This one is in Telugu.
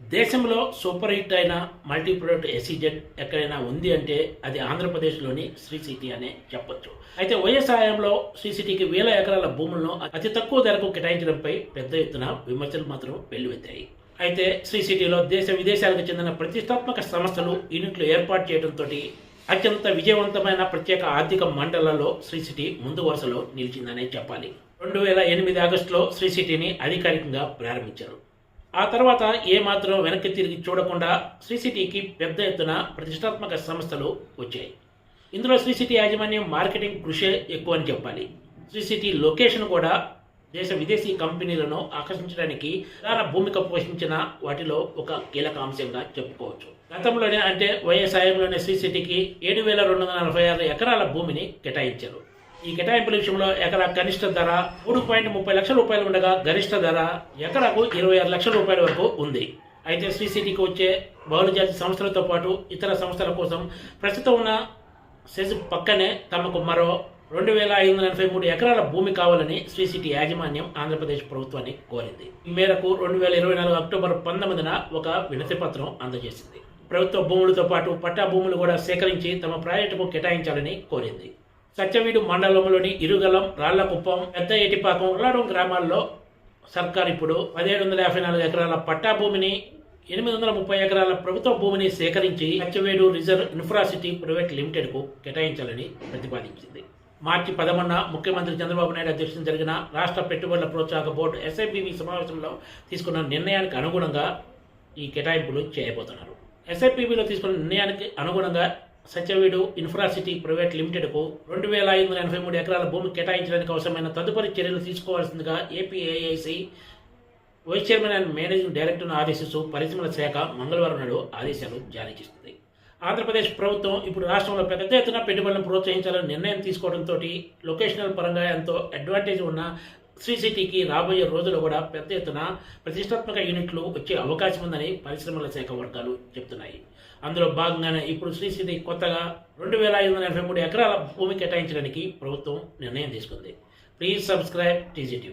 దేశంలో సూపర్ హిట్ అయిన మల్టీ ప్రొడక్ట్ ఎస్ఈజెడ్ ఎక్కడైనా ఉంది అంటే అది ఆంధ్రప్రదేశ్లోని శ్రీ సిటీ అనే చెప్పొచ్చు. అయితే వైఎస్ హయాంలో శ్రీ సిటీకి వేల ఎకరాల భూములను అతి తక్కువ ధరకు కేటాయించడంపై పెద్ద ఎత్తున విమర్శలు మాత్రం వెల్లువెత్తాయి. అయితే శ్రీ సిటీలో దేశ విదేశాలకు చెందిన ప్రతిష్టాత్మక సంస్థలు యూనిట్లు ఏర్పాటు చేయడంతో అత్యంత విజయవంతమైన ప్రత్యేక ఆర్థిక మండలాల్లో శ్రీ సిటీ ముందు వరుసలో నిలిచిందనే చెప్పాలి. 2008 ఆగస్టులో శ్రీ సిటీని అధికారికంగా ప్రారంభించారు. ఆ తర్వాత ఏమాత్రం వెనక్కి తిరిగి చూడకుండా శ్రీ సిటీకి పెద్ద ఎత్తున ప్రతిష్టాత్మక సంస్థలు వచ్చాయి. ఇందులో శ్రీ సిటీ యాజమాన్యం మార్కెటింగ్ కృషి ఎక్కువ అని చెప్పాలి. శ్రీ సిటీ లొకేషన్ కూడా దేశ విదేశీ కంపెనీలను ఆకర్షించడానికి ప్రధాన భూమిక పోషించిన వాటిలో ఒక కీలక అంశంగా చెప్పుకోవచ్చు. గతంలోనే అంటే వైఎస్ హయాంలోనే శ్రీ సిటీకి 7,246 ఎకరాల భూమిని కేటాయించారు. ఈ కేటాయింపుల విషయంలో ఎకరా కనిష్ట ధర 3.30 లక్షల రూపాయలు ఉండగా గరిష్ట ధర ఎకరాకు 26 లక్షల రూపాయల వరకు ఉంది. అయితే శ్రీ సిటీకి వచ్చే బహుళజాతి సంస్థలతో పాటు ఇతర సంస్థల కోసం ప్రస్తుతం ఉన్న సెజ్ పక్కనే తమకు మరో 2,583 ఎకరాల భూమి కావాలని శ్రీ సిటీ యాజమాన్యం ఆంధ్రప్రదేశ్ ప్రభుత్వాన్ని కోరింది. ఈ మేరకు 2024 అక్టోబర్ 19న ఒక వినతి పత్రం అందజేసింది. ప్రభుత్వ భూములతో పాటు పట్టా భూములు కూడా సేకరించి తమ ప్రాజెక్టుకు కేటాయించాలని కోరింది. సత్యవీడు మండలంలోని ఇరుగలం, రాళ్లకుప్పం, పెద్ద ఏటిపాకం, ఉల్లాడం గ్రామాల్లో సర్కార్ ఇప్పుడు 1,754 ఎకరాల పట్టా భూమిని, 830 ఎకరాల ప్రభుత్వ భూమిని సేకరించి సత్యవేడు రిజర్వ్ ఇన్ఫ్రాసిటీ ప్రైవేట్ లిమిటెడ్కు కేటాయించాలని ప్రతిపాదించింది. మార్చి 11న ముఖ్యమంత్రి చంద్రబాబు నాయుడు అధ్యక్షతన జరిగిన రాష్ట్ర పెట్టుబడుల ప్రోత్సాహక బోర్డు ఎస్ఐపిబి సమావేశంలో తీసుకున్న నిర్ణయానికి అనుగుణంగా ఈ కేటాయింపులు చేయబోతున్నారు. ఎస్ఐపిబిలో తీసుకున్న నిర్ణయానికి అనుగుణంగా సత్యవీడు ఇన్ఫ్రాసిటీ ప్రైవేట్ లిమిటెడ్కు 2,583 ఎకరాల భూమి కేటాయించడానికి అవసరమైన తదుపరి చర్యలు తీసుకోవాల్సిందిగా APIIC vice chairman and managing డైరెక్టర్ను ఆదేశిస్తూ పరిశ్రమల శాఖ మంగళవారం నాడు ఆదేశాలు జారీ చేసింది. ఆంధ్రప్రదేశ్ ప్రభుత్వం ఇప్పుడు రాష్ట్రంలో పెద్ద ఎత్తున పెట్టుబడులను ప్రోత్సహించాలని నిర్ణయం తీసుకోవడంతో లొకేషనల్ పరంగా ఎంతో అడ్వాంటేజ్ ఉన్న శ్రీ సిటీకి రాబోయే రోజుల్లో కూడా పెద్ద ఎత్తున ప్రతిష్టాత్మక యూనిట్లు వచ్చే అవకాశం ఉందని పరిశ్రమల శాఖ వర్గాలు చెబుతున్నాయి. అందులో భాగంగానే ఇప్పుడు శ్రీ సిటీ కొత్తగా 2,583 ఎకరాల భూమి కేటాయించడానికి ప్రభుత్వం నిర్ణయం తీసుకుంది. Please subscribe TGTV.